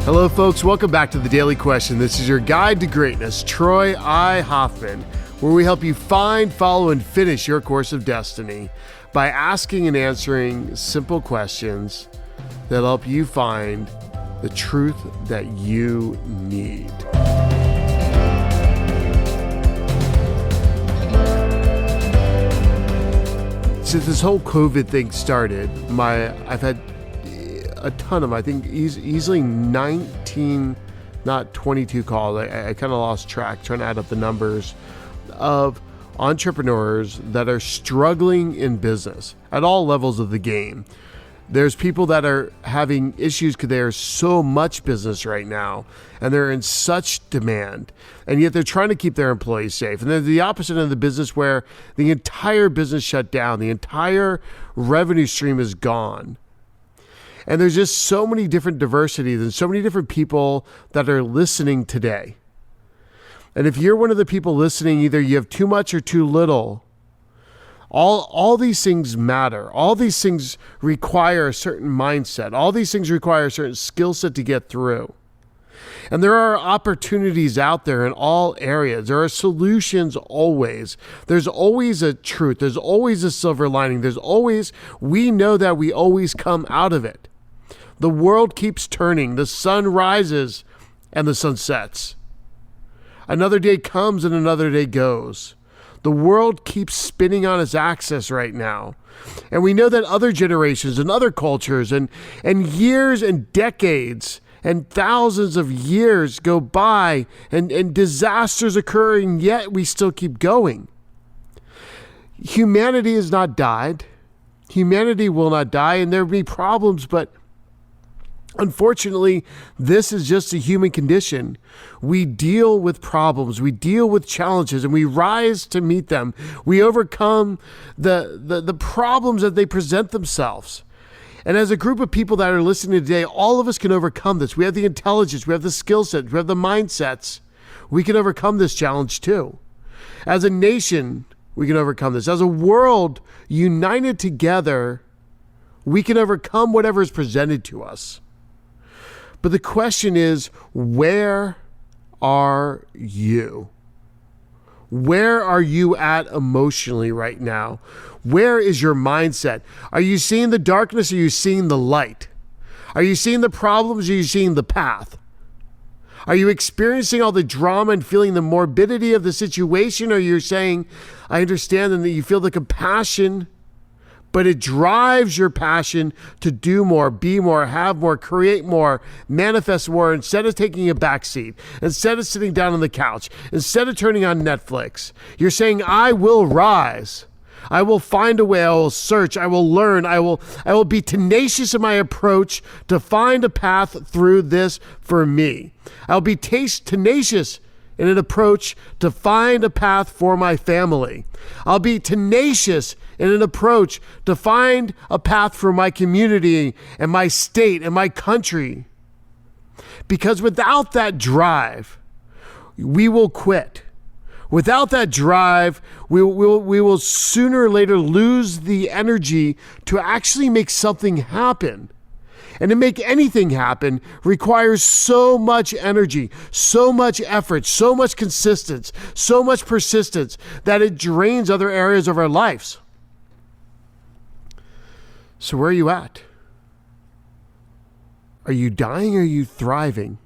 Hello, folks. Welcome back to the Daily Question. This is your guide to greatness, Troy I. Hoffman, where we help you find, follow, and finish your course of destiny by asking and answering simple questions that help you find the truth that you need. Since this whole COVID thing started, I've had a ton of, I think easily 19, not 22 calls. I kind of lost track trying to add up the numbers of entrepreneurs that are struggling in business at all levels of the game. There's people that are having issues because there's so much business right now and they're in such demand, and yet they're trying to keep their employees safe. And then the opposite of the business where the entire business shut down, the entire revenue stream is gone. And there's just so many different diversities and so many different people that are listening today. And if you're one of the people listening, either you have too much or too little. All these things matter. All these things require a certain mindset. All these things require a certain skill set to get through. And there are opportunities out there in all areas. There are solutions always. There's always a truth. There's always a silver lining. We know that we always come out of it. The world keeps turning. The sun rises and the sun sets. Another day comes and another day goes. The world keeps spinning on its axis right now. And we know that other generations and other cultures and years and decades and thousands of years go by and disasters occur, and yet we still keep going. Humanity has not died. Humanity will not die, and there will be problems, but unfortunately, this is just a human condition. We deal with problems, we deal with challenges, and we rise to meet them. We overcome the problems that they present themselves. And as a group of people that are listening today, all of us can overcome this. We have the intelligence, we have the skill sets, we have the mindsets. We can overcome this challenge too. As a nation, we can overcome this. As a world united together, we can overcome whatever is presented to us. But the question is, where are you? Where are you at emotionally right now? Where is your mindset? Are you seeing the darkness or are you seeing the light? Are you seeing the problems or are you seeing the path? Are you experiencing all the drama and feeling the morbidity of the situation, or you're saying, I understand, and that you feel the compassion, but it drives your passion to do more, be more, have more, create more, manifest more, instead of taking a back seat, instead of sitting down on the couch, instead of turning on Netflix. You're saying, I will rise. I will find a way. I will search. I will learn. I will be tenacious in my approach to find a path through this for me. I'll be tenacious in an approach to find a path for my family. I'll be tenacious in an approach to find a path for my community and my state and my country. Because without that drive, we will quit. Without that drive, we will sooner or later lose the energy to actually make something happen. And to make anything happen requires so much energy, so much effort, so much consistency, so much persistence that it drains other areas of our lives. So where are you at? Are you dying or are you thriving?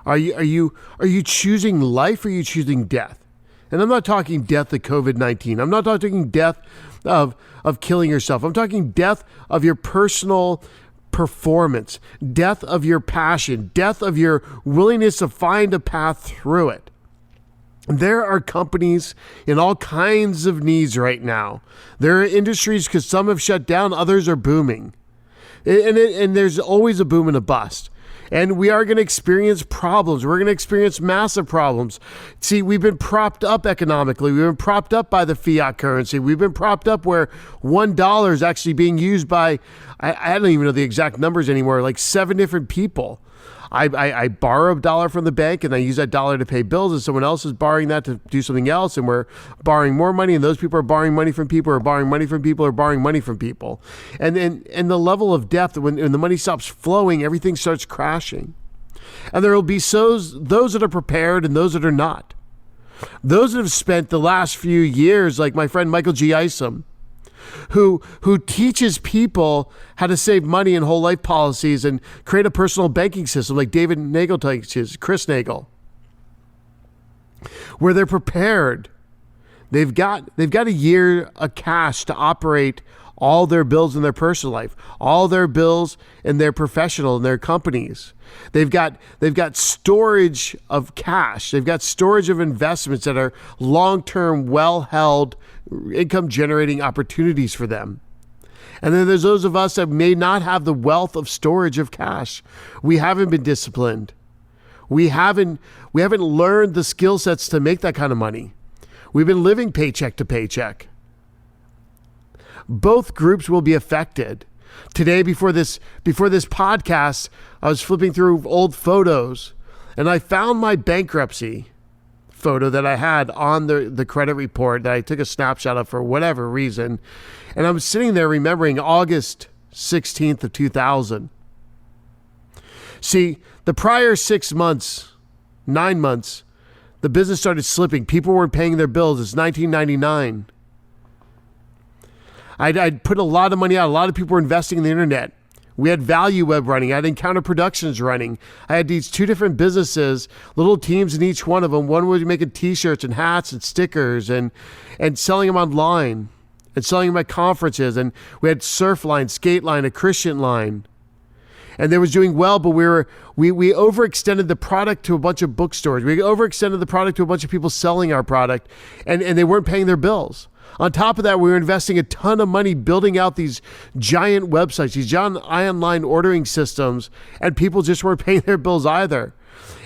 Are you choosing life or are you choosing death? And I'm not talking death of COVID-19. I'm not talking death of killing yourself. I'm talking death of your personal performance, death of your passion, death of your willingness to find a path through it. There are companies in all kinds of needs right now. There are industries, because some have shut down, others are booming. And there's always a boom and a bust. And we are going to experience problems. We're going to experience massive problems. See, we've been propped up economically. We've been propped up by the fiat currency. We've been propped up where $1 is actually being used by, I don't even know the exact numbers anymore, like 7 different people. I borrow a dollar from the bank and I use that dollar to pay bills, and someone else is borrowing that to do something else, and we're borrowing more money, and those people are borrowing money from people, or borrowing money from people, or borrowing money from people. And the level of depth, when the money stops flowing, everything starts crashing. And there will be those that are prepared and those that are not. Those that have spent the last few years, like my friend Michael G. Isom, who teaches people how to save money in whole life policies and create a personal banking system, like David Nagel teaches, Chris Nagel, where they're prepared. They've got a year of cash to operate all their bills in their personal life, all their bills in their professional, in their companies. They've got storage of cash. They've got storage of investments that are long-term, well-held, income-generating opportunities for them. And then there's those of us that may not have the wealth of storage of cash. We haven't been disciplined. We haven't learned the skill sets to make that kind of money. We've been living paycheck to paycheck. Both groups will be affected. Today, before this podcast, I was flipping through old photos, and I found my bankruptcy photo that I had on the credit report that I took a snapshot of for whatever reason. And I was sitting there remembering August 16th of 2000. See, the prior 9 months, the business started slipping. People weren't paying their bills. It's 1999. I'd put a lot of money out. A lot of people were investing in the internet. We had Value Web running. I had Encounter Productions running. I had these two different businesses, little teams in each one of them. One was making t-shirts and hats and stickers and selling them online and selling them at conferences. And we had Surf Line, Skate Line, a Christian line. And they was doing well, but we overextended the product to a bunch of bookstores. We overextended the product to a bunch of people selling our product, and they weren't paying their bills. On top of that, we were investing a ton of money building out these giant websites, these giant online ordering systems, and people just weren't paying their bills either.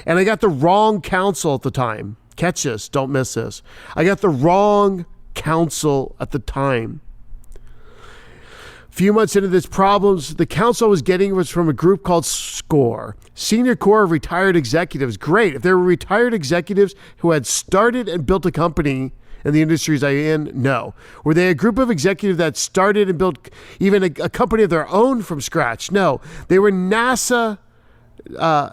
And I got the wrong counsel at the time. Catch this, don't miss this. I got the wrong counsel at the time. A few months into this problems, the counsel I was getting was from a group called SCORE, Senior Core of Retired Executives. Great. If there were retired executives who had started and built a company in the industries I'm in, no. Were they a group of executives that started and built even a company of their own from scratch? No. They were NASA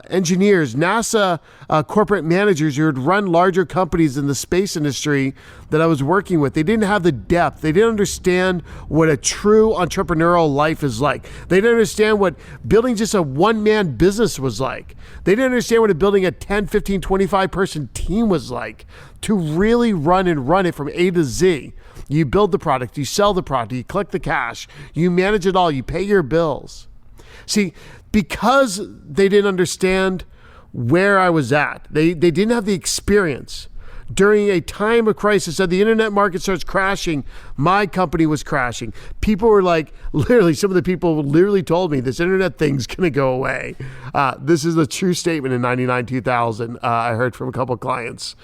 engineers, NASA corporate managers who had run larger companies in the space industry that I was working with. They didn't have the depth. They didn't understand what a true entrepreneurial life is like. They didn't understand what building just a one-man business was like. They didn't understand what building a 10, 15, 25-person team was like, to really run it from A to Z. You build the product, you sell the product, you collect the cash, you manage it all, you pay your bills. See, because they didn't understand where I was at, they didn't have the experience. During a time of crisis, as the internet market starts crashing, my company was crashing. People were like, literally, some of the people literally told me this internet thing's going to go away. This is a true statement in 99, 2000. I heard from a couple of clients.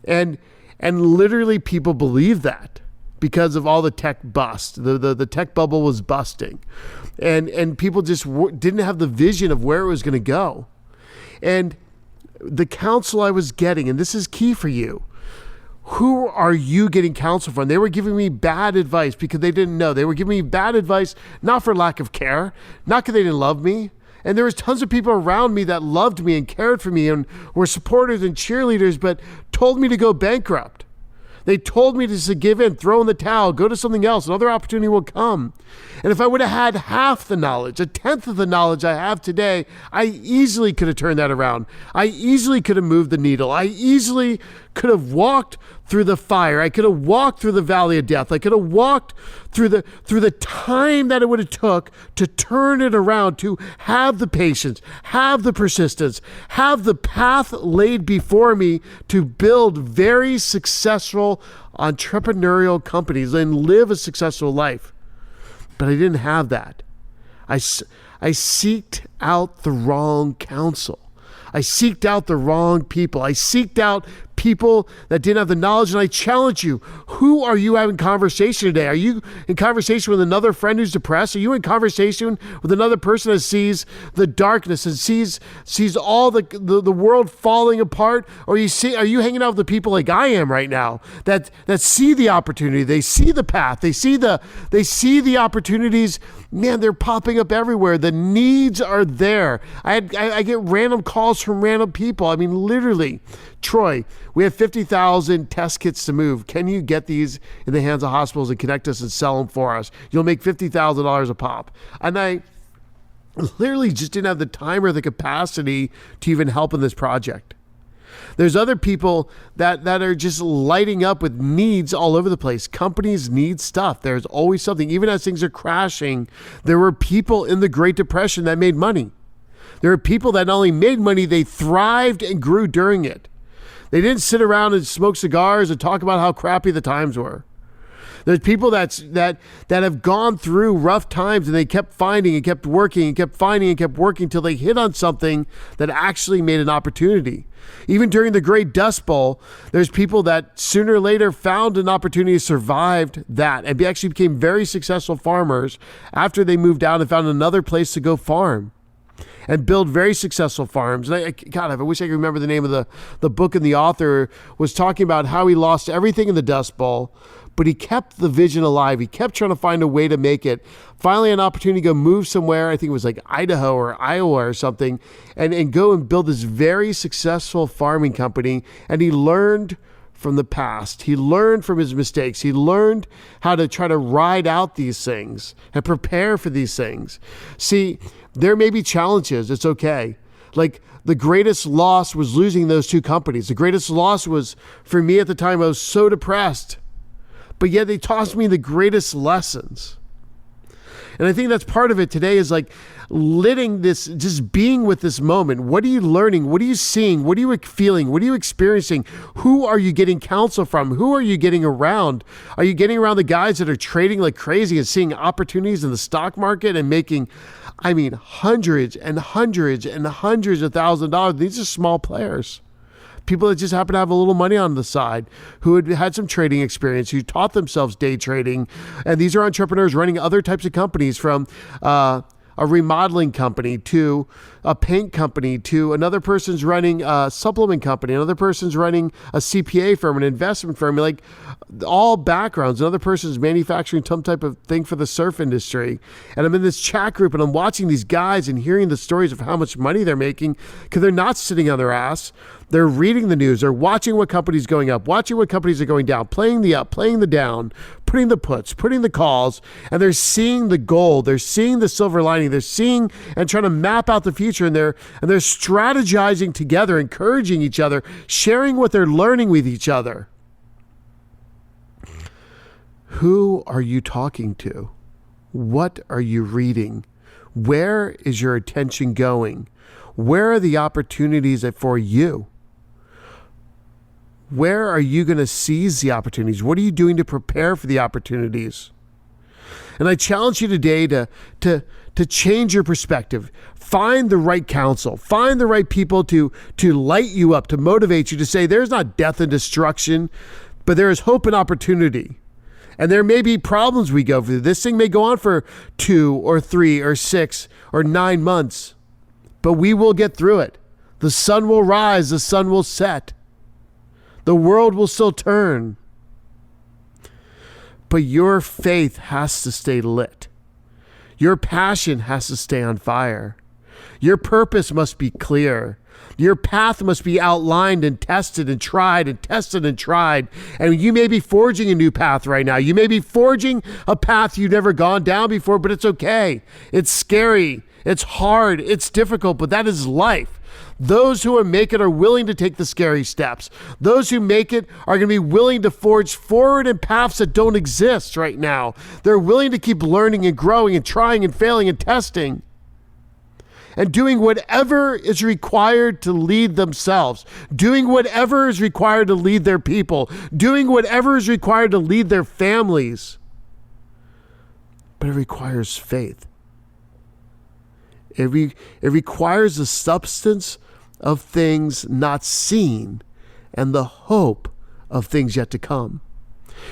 And literally people believed that because of all the tech bust. The tech bubble was busting. And people just didn't have the vision of where it was going to go. And the counsel I was getting, and this is key for you, who are you getting counsel from? They were giving me bad advice because they didn't know. They were giving me bad advice, not for lack of care, not because they didn't love me. And there was tons of people around me that loved me and cared for me and were supporters and cheerleaders, but told me to go bankrupt. They told me to give in, throw in the towel, go to something else. Another opportunity will come. And if I would have had half the knowledge, a tenth of the knowledge I have today, I easily could have turned that around. I easily could have moved the needle. I easily could have walked through the fire. I could have walked through the valley of death. I could have walked through the time that it would have took to turn it around, to have the patience, have the persistence, have the path laid before me to build very successful entrepreneurial companies and live a successful life. But I didn't have that. I seeked out the wrong counsel. I seeked out the wrong people. I seeked out people that didn't have the knowledge. And I challenge you, who are you having conversation today? Are you in conversation with another friend who's depressed? Are you in conversation with another person that sees the darkness and sees all the world falling apart? Or are you hanging out with the people like I am right now that see the opportunity, they see the path, they see the opportunities? Man, they're popping up everywhere. The needs are there. I get random calls from random people. I mean, literally, Troy, we have 50,000 test kits to move. Can you get these in the hands of hospitals and connect us and sell them for us? You'll make $50,000 a pop. And I literally just didn't have the time or the capacity to even help in this project. There's other people that are just lighting up with needs all over the place. Companies need stuff. There's always something. Even as things are crashing, there were people in the Great Depression that made money. There are people that not only made money, they thrived and grew during it. They didn't sit around and smoke cigars and talk about how crappy the times were. There's people that have gone through rough times and they kept finding and kept working and kept finding and kept working until they hit on something that actually made an opportunity. Even during the Great Dust Bowl, there's people that sooner or later found an opportunity, survived that, and actually became very successful farmers after they moved out and found another place to go farm and build very successful farms. And I wish I could remember the name of the book, and the author was talking about how he lost everything in the Dust Bowl, but he kept the vision alive. He kept trying to find a way to make it. Finally, an opportunity to go move somewhere, I think it was like Idaho or Iowa or something, and go and build this very successful farming company. And he learned from the past. He learned from his mistakes. He learned how to try to ride out these things and prepare for these things. See, there may be challenges. It's okay. Like, the greatest loss was losing those two companies. The greatest loss was, for me at the time, I was so depressed. But yet they taught me the greatest lessons. And I think that's part of it today, is like letting this, just being with this moment. What are you learning? What are you seeing? What are you feeling? What are you experiencing? Who are you getting counsel from? Who are you getting around? Are you getting around the guys that are trading like crazy and seeing opportunities in the stock market and making, hundreds and hundreds and hundreds of $1,000s? These are small players. People that just happen to have a little money on the side, who had some trading experience, who taught themselves day trading. And these are entrepreneurs running other types of companies, from a remodeling company to a paint company to another person's running a supplement company, another person's running a CPA firm, an investment firm, like all backgrounds. Another person's manufacturing some type of thing for the surf industry. And I'm in this chat group and I'm watching these guys and hearing the stories of how much money they're making, because they're not sitting on their ass. They're reading the news. They're watching what companies going up, watching what companies are going down, playing the up, playing the down, putting the puts, putting the calls, and they're seeing the gold. They're seeing the silver lining. They're seeing and trying to map out the future, and they're strategizing together, encouraging each other, sharing what they're learning with each other. Who are you talking to? What are you reading? Where is your attention going? Where are the opportunities for you? Where are you going to seize the opportunities? What are you doing to prepare for the opportunities? And I challenge you today to change your perspective. Find the right counsel. Find the right people to light you up, to motivate you, to say there's not death and destruction, but there is hope and opportunity. And there may be problems we go through. This thing may go on for 2 or 3 or 6 or 9 months, but we will get through it. The sun will rise. The sun will set. The world will still turn. But your faith has to stay lit. Your passion has to stay on fire. Your purpose must be clear. Your path must be outlined and tested and tried and tested and tried. And you may be forging a new path right now. You may be forging a path you've never gone down before, but it's okay. It's scary. It's hard. It's difficult, but that is life. Those who make it are willing to take the scary steps. Those who make it are going to be willing to forge forward in paths that don't exist right now. They're willing to keep learning and growing and trying and failing and testing and doing whatever is required to lead themselves, doing whatever is required to lead their people, doing whatever is required to lead their families. But it requires faith. It requires the substance of things not seen and the hope of things yet to come.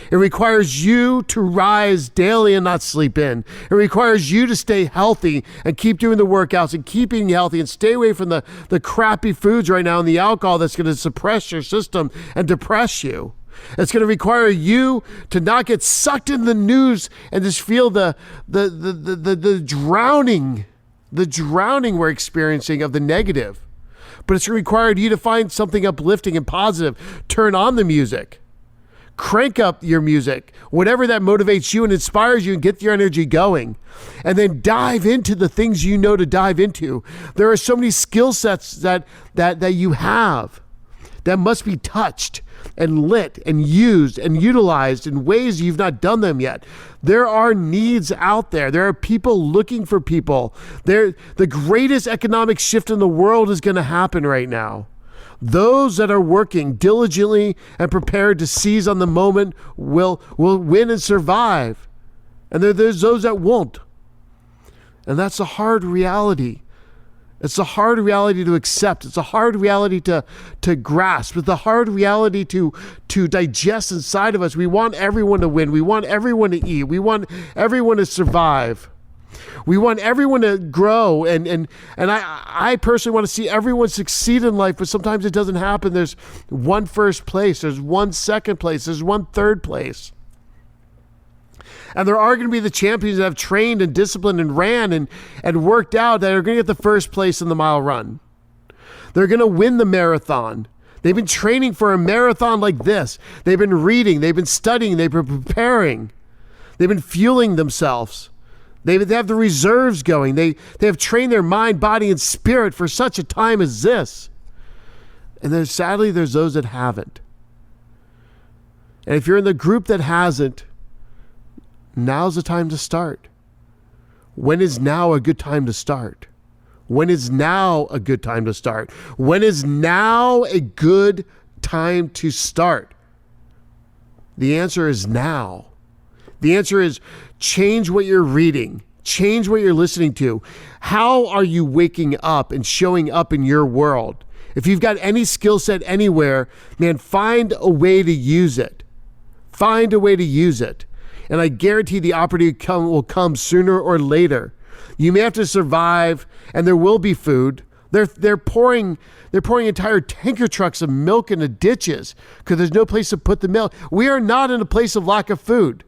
It requires you to rise daily and not sleep in. It requires you to stay healthy and keep doing the workouts and keep eating healthy and stay away from the crappy foods right now and the alcohol that's going to suppress your system and depress you. It's going to require you to not get sucked in the news and just feel the drowning we're experiencing of the negative. But it's required you to find something uplifting and positive. Turn on the music. Crank up your music, whatever that motivates you and inspires you and get your energy going. And then dive into the things you know to dive into. There are so many skill sets that you have that must be touched and lit and used and utilized in ways you've not done them yet. There are needs out there. There are people looking for people. The greatest economic shift in the world is going to happen right now. Those that are working diligently and prepared to seize on the moment will win and survive. And there's those that won't. And that's a hard reality. It's a hard reality to accept. It's a hard reality to grasp. It's a hard reality to digest inside of us. We want everyone to win. We want everyone to eat. We want everyone to survive. We want everyone to grow, and I personally want to see everyone succeed in life, but sometimes it doesn't happen. There's one first place, there's one second place, there's one third place. And there are going to be the champions that have trained and disciplined and ran and worked out that are going to get the first place in the mile run. They're going to win the marathon. They've been training for a marathon like this. They've been reading, they've been studying, they've been preparing. They've been fueling themselves. They have the reserves going. They have trained their mind, body, and spirit for such a time as this. And sadly, there's those that haven't. And if you're in the group that hasn't, now's the time to start. When is now a good time to start? When is now a good time to start? When is now a good time to start? The answer is now. The answer is change what you're reading. Change what you're listening to. How are you waking up and showing up in your world? If you've got any skill set anywhere, man, find a way to use it. Find a way to use it. And I guarantee the opportunity will come sooner or later. You may have to survive, and there will be food. They're pouring entire tanker trucks of milk into ditches because there's no place to put the milk. We are not in a place of lack of food.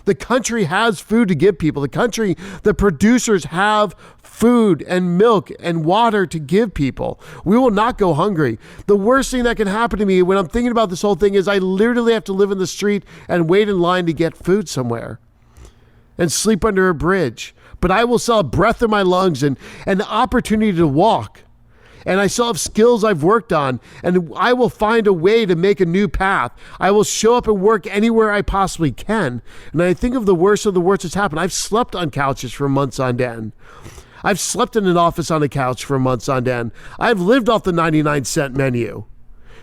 The country has food to give people. The producers have food and milk and water to give people. We will not go hungry. The worst thing that can happen to me when I'm thinking about this whole thing is I literally have to live in the street and wait in line to get food somewhere and sleep under a bridge. But I will still have breath in my lungs and the opportunity to walk. And I still have skills I've worked on, and I will find a way to make a new path. I will show up and work anywhere I possibly can. And I think of the worst that's happened. I've slept on couches for months on end. I've slept in an office on a couch for months on end. I've lived off the 99-cent menu.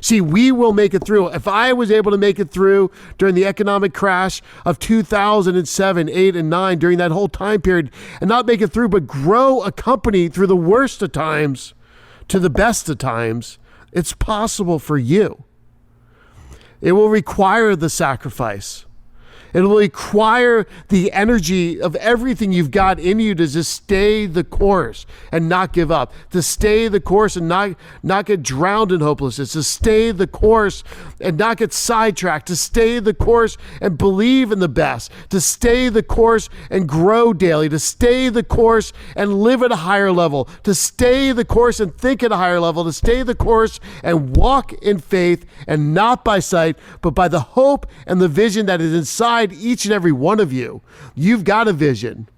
See, we will make it through. If I was able to make it through during the economic crash of 2007, 8, and 9, during that whole time period, and not make it through, but grow a company through the worst of times, to the best of times, it's possible for you. It will require the sacrifice. It will require the energy of everything you've got in you to just stay the course and not give up, to stay the course and not get drowned in hopelessness, to stay the course and not get sidetracked, to stay the course and believe in the best, to stay the course and grow daily, to stay the course and live at a higher level, to stay the course and think at a higher level, to stay the course and walk in faith and not by sight, but by the hope and the vision that is inside each and every one of you. You've got a vision.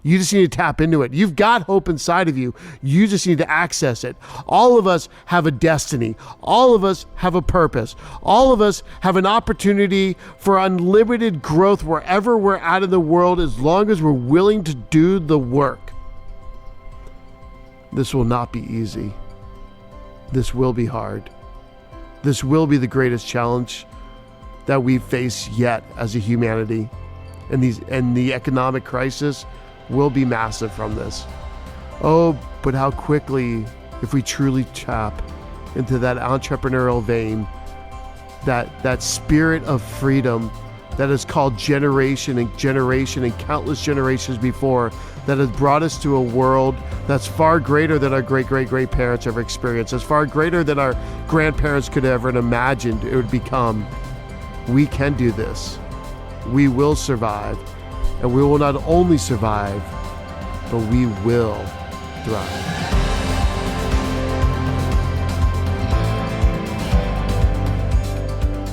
You just need to tap into it. You've got hope inside of you. You just need to access it. All of us have a destiny. All of us have a purpose. All of us have an opportunity for unlimited growth wherever we're at in the world, as long as we're willing to do the work. This will not be easy. This will be hard. This will be the greatest challenge that we face yet as a humanity, and the economic crisis will be massive from this. Oh, but how quickly, if we truly tap into that entrepreneurial vein, that spirit of freedom that has called generation and generation and countless generations before, that has brought us to a world that's far greater than our great parents ever experienced, that's far greater than our grandparents could ever imagined it would become. We can do this. We will survive, and we will not only survive, but we will thrive.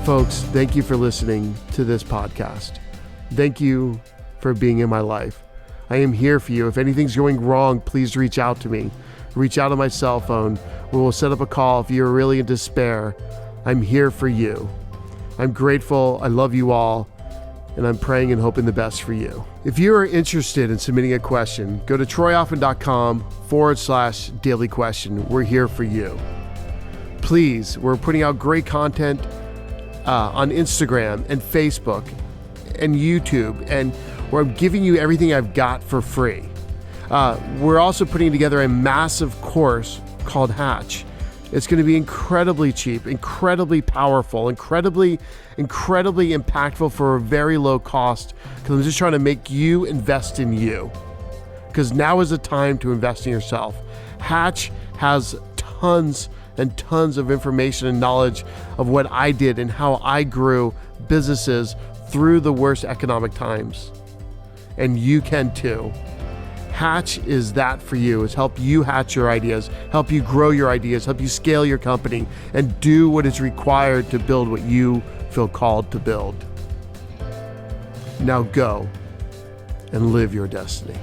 Folks, thank you for listening to this podcast. Thank you for being in my life. I am here for you. If anything's going wrong, please reach out to me. Reach out on my cell phone. We will set up a call if you're really in despair. I'm here for you. I'm grateful. I love you all. And I'm praying and hoping the best for you. If you are interested in submitting a question, go to troyhoffman.com/daily question. We're here for you. Please, we're putting out great content on Instagram and Facebook and YouTube, and where I'm giving you everything I've got for free. We're also putting together a massive course called Hatch. It's going to be incredibly cheap, incredibly powerful, incredibly impactful for a very low cost, because I'm just trying to make you invest in you, because now is the time to invest in yourself. Hatch has tons and tons of information and knowledge of what I did and how I grew businesses through the worst economic times. And you can too. Hatch is that for you. It's help you hatch your ideas, help you grow your ideas, help you scale your company, and do what is required to build what you feel called to build. Now go and live your destiny.